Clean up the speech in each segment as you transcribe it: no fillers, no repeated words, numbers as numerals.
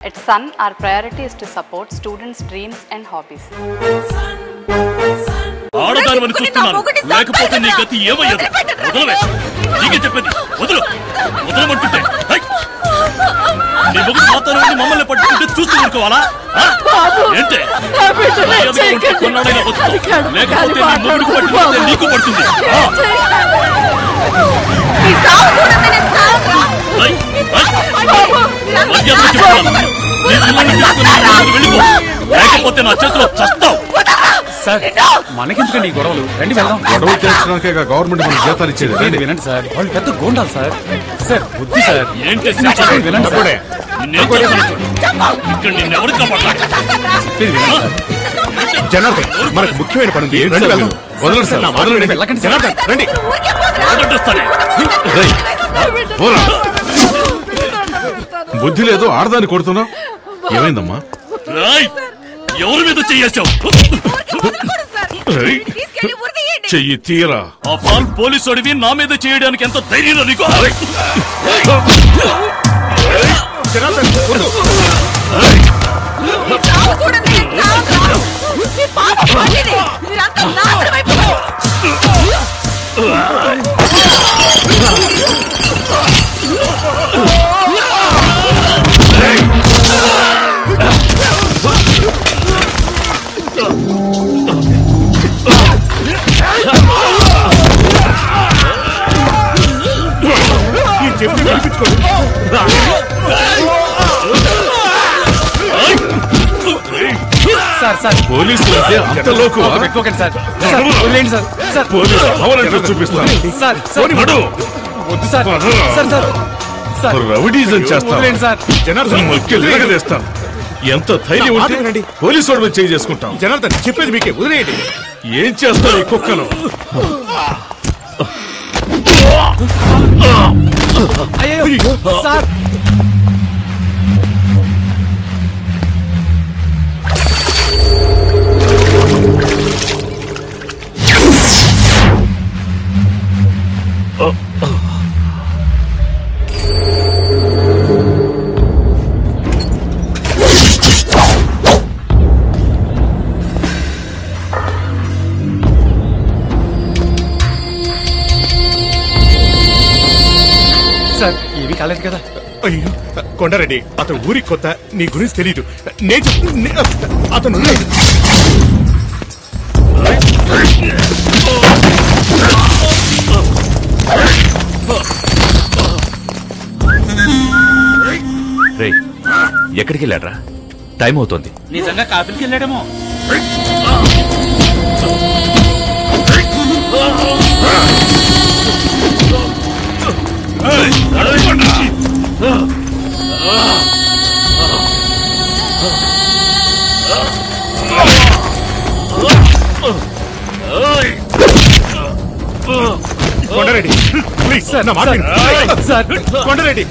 At Sun, our priority is to support students' dreams and hobbies. ఆడదానివని చూస్తున్నాను, లేకపోతే నీ గతి ఏమయ్యదు. వదలవే, నీకే చెప్పేది. వదలమంటుంటే నీ మొగుడు మాత్రం మమ్మల్ని పట్టుకుంటే చూస్తూ ఊరుకోవాలా? ఏంటే కొన్నాడైనా వస్తావు, లేకపోతే నీ మొగుడికి పట్టుకుంటే నీకు పడుతుంది. లేకపోతే నా చేతిలో చస్తావు. సార్, మనకెందుకండి ఈ గొడవలు? రండి వెళ్దాం. గొడవలు చేర్చడానికే గవర్నమెంట్ మనకు జీతాలు ఇచ్చేది. రండి వినండి సార్, వాళ్ళు పెద్ద గోండాలు సార్. సార్ వద్దు సార్. ఏంటి వినండి సార్. ఇక్కడ నిన్నెవరు కాపాడాలి? జనార్దన్, మనకు ముఖ్యమైన పని ఉంది. వదలండి సార్, వదలండి. వెళ్ళకండి జనార్దన్, రండి. బుద్ధి లేదు, ఆడదాన్ని కొడుతున్నావు. ఏమైందమ్మా? ఎవరి మీద చెయ్యేశావు? చెయ్యి తీరా. ఆ పాల్ పోలీసు అడివి నా మీద చేయడానికి ఎంత ధైర్యం నీకు? సార్ సార్, పోలీసులు అంటే అంత లోకు చూపిస్తాను. వద్దు sir. Sir sir sir, rowdyism చేస్తాను. జనార్దన్ మొక్కేస్తాను. ఎంత ధైర్యం ఉంటే పోలీసు వాడి మీద చేయి చేసుకుంటాం. జనార్దన్, చెప్పేది మీకే, వదిలేయండి. ఏం చేస్తాను ఈ కుక్కను? అయ్యో సార్. సార్, ఏమీ కాలేదు కదా? అయ్యో కొండారెడ్డి, అతను ఊరికి కొత్త, నీ గురించి తెలీదు. అతను ఎక్కడికి వెళ్ళాడ్రా? టైం అవుతుంది. నిజంగా కాఫీకి వెళ్ళాడేమో. కొండారెడ్డి, ప్లీజ్ సార్, నా మాట సార్. కొండారెడ్డి,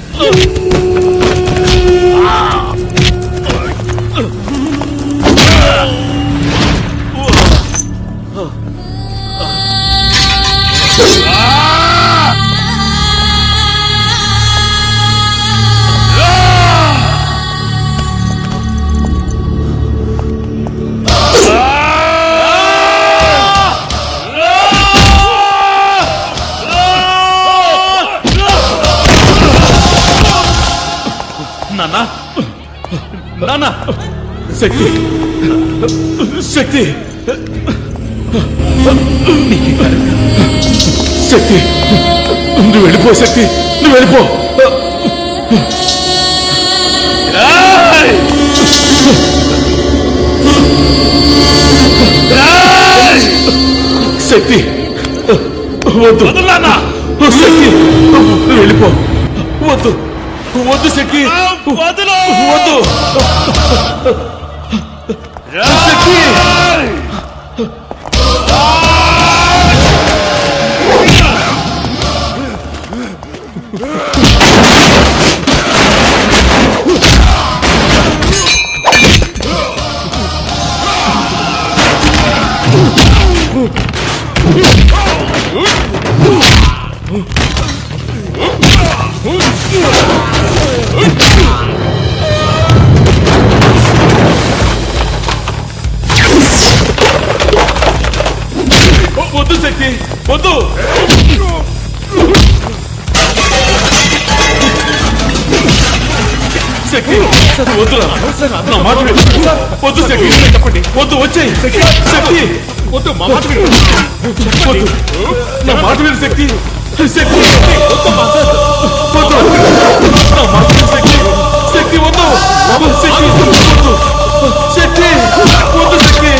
నాన్న, శక్తి, శక్తి, శక్తి, నువ్వు వెళ్ళిపో. శక్తి, నువ్వు వెళ్ళిపో. శక్తి, వద్దు. శక్తి, నువ్వు వెళ్ళిపో. వద్దు, వద్దు శక్తి, వద్దు. శక్తి, వద్దు. శక్తి వద్దురా, నా మాట విను. వద్దు శక్తి, చెప్పండి. వద్దు, వచ్చేయి శక్తి. వద్దు, మా మాట విను. వద్దు, నా మాట విను శక్తి. శక్తి వద్దు, నా మాట విను శక్తి. శక్తి వద్దు, శక్తి వద్దు. శక్తి వద్దు, శక్తి.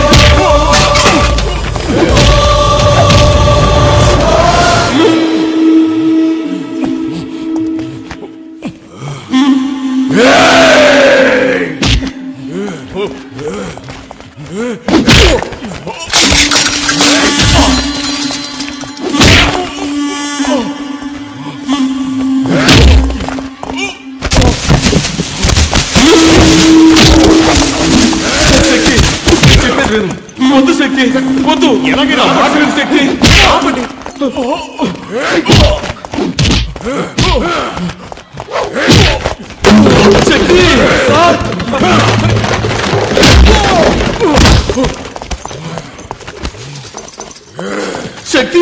వద్దు శక్తి, వద్దు. ఎలాగైనా మాట విను శక్తి. శక్తి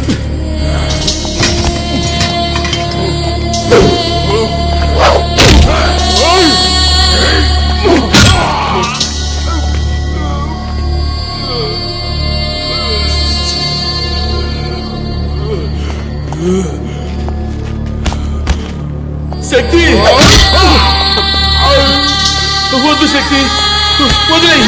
శక్తి శక్తి వద్దు శక్తి, వదిలేయ్.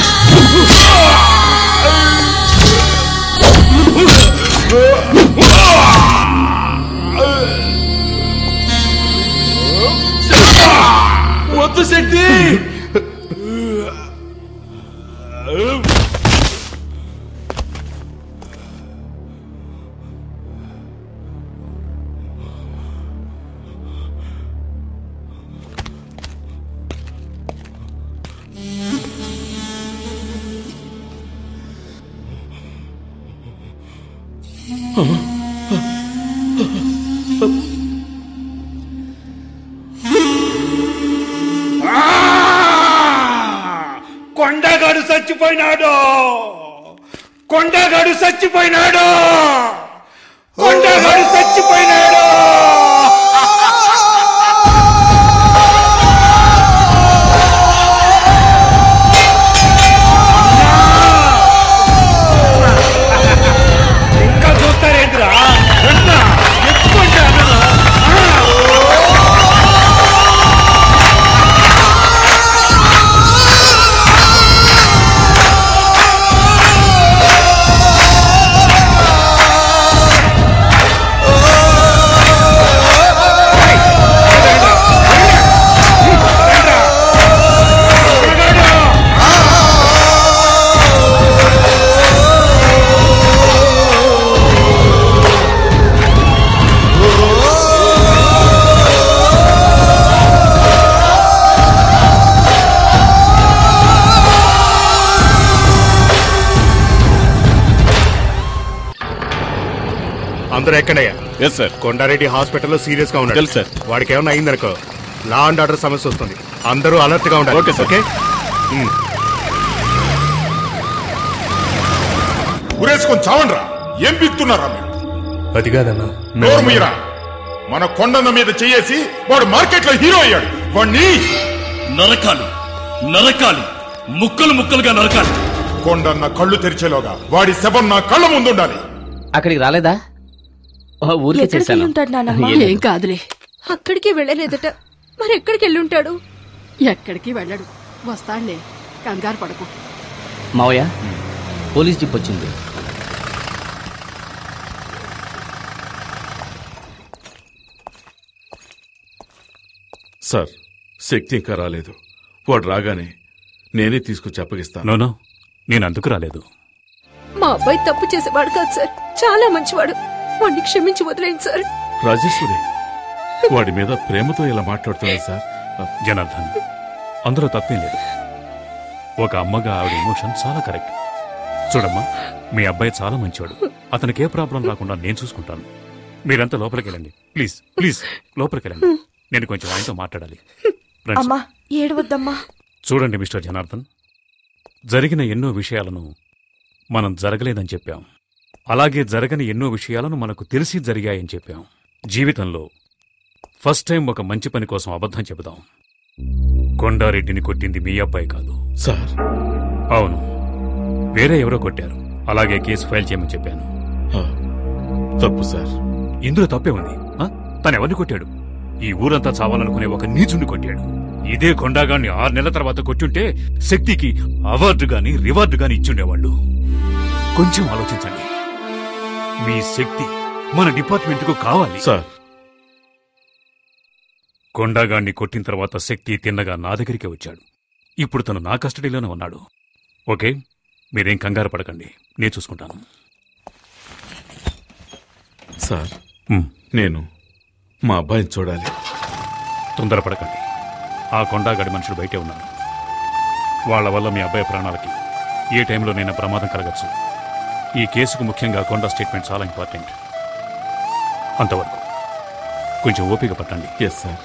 వద్దు శక్తి. కొండగాడు చచ్చిపోయినాడు, కొండగాడు చచ్చిపోయినాడు, కొండగాడు చచ్చిపోయినాడు. ఇంకా చూస్తారేంద్రా, ఎత్తుకుంటాను. అందరూ ఎక్కడయ్యా? Yes sir. కొండారెడ్డి హాస్పిటల్లో సీరియస్ గా ఉన్నాడు. తెలుసు సార్. వాడికి ఏమైనా అయిందనుకో లా అండ్ ఆర్డర్ సమస్య వస్తుంది. అందరూ అలర్ట్ గా ఉండాలి. Okay sir. ఓకే. ఉరేసుకొని చావండ్రా. ఏం బిక్తున్నారా మీరు? అది కాదన్నా. నోరు మీరా. మన కొండన్న మీద చేసి వాడు మార్కెట్ లో హీరో అయ్యాడు. వాడిని నరకాలి, నరకాలి, ముక్కలు ముక్కలుగా నరకాలి. కొండన్న కళ్ళు తెరిచేలోగా వాడి శవం నా కళ్ళ ముందుండాలి. అక్కడికి రాలేదా? ఊరికి చేశాను. ఏం కాదులే. అక్కడికి వెళ్ళలేదట. మరి ఎక్కడికి వెళ్ళుంటాడు? ఎక్కడికి వెళ్ళడు, వస్తాడులే, కంగారు పడకు. మావయ్య, పోలీస్ జీప్ వచ్చింది. సార్, శక్తి ఇంకా రాలేదు. వాడు రాగానే నేనే తీసుకొచ్చి అప్పగిస్తాను. నోనో, నేను అందుకు రాలేదు. మా అబ్బాయి తప్పు చేసేవాడు కాదు సార్, చాలా మంచివాడు. వాడిని క్షమించి వదిలేండి సార్. రాజేశ్వరి వాడి మీద ప్రేమతో ఇలా మాట్లాడుతుంది సార్. జనార్దన్, అందులో తప్పేం లేదు. ఒక అమ్మగా ఆవిడ ఎమోషన్ చాలా కరెక్ట్. చూడమ్మా, మీ అబ్బాయి చాలా మంచివాడు. అతనికి ఏ ప్రాబ్లం రాకుండా నేను చూసుకుంటాను. మీరంతా లోపలికి వెళ్ళండి. ప్లీజ్ ప్లీజ్ లోపలికి వెళ్ళండి. నేను కొంచెం ఆయనతో మాట్లాడాలి. అమ్మా, ఏడవద్దమ్మా. చూడండి మిస్టర్ జనార్దన్, జరిగిన ఎన్నో విషయాలను మనం జరగలేదని చెప్పాం. అలాగే జరగని ఎన్నో విషయాలను మనకు తెలిసి జరిగాయని చెప్పాం. జీవితంలో ఫస్ట్ టైం ఒక మంచి పని కోసం అబద్ధం చెబుదాం. కొండారెడ్డిని కొట్టింది మీ అబ్బాయి కాదు సార్. అవును, వేరే ఎవరో కొట్టారు. అలాగే కేసు ఫైల్ చేయమని చెప్పాను. తప్పు సార్. ఇందులో తప్పే ఉంది. తనెవరిని కొట్టాడు? ఈ ఊరంతా చావాలనుకునే ఒక నీచుణ్ణి కొట్టాడు. ఇదే కొండాగాన్ని 6 నెలల తర్వాత కొట్టుంటే శక్తికి అవార్డు గాని రివార్డు గాని ఇచ్చుండేవాళ్ళు. కొంచెం ఆలోచించండి. మీ శక్తి మన డిపార్ట్మెంట్కు కావాలి సార్. కొండాగాన్ని కొట్టిన తర్వాత శక్తి తిన్నగా నా దగ్గరికి వచ్చాడు. ఇప్పుడు తను నా కస్టడీలోనే ఉన్నాడు. ఓకే, మీరేం కంగారు పడకండి, నేను చూసుకుంటాను. సార్, నేను మా అబ్బాయిని చూడాలి. తొందరపడకండి. ఆ కొండాగాడి మనుషులు బయటే ఉన్నారు. వాళ్ల వల్ల మీ అబ్బాయి ప్రాణాలకి ఏ టైంలోనైనా ప్రమాదం కలగచ్చు. ఈ కేసుకు ముఖ్యంగా కొండా స్టేట్మెంట్ చాలా ఇంపార్టెంట్. అంతవరకు కొంచెం ఓపిక పట్టండి. Yes sir.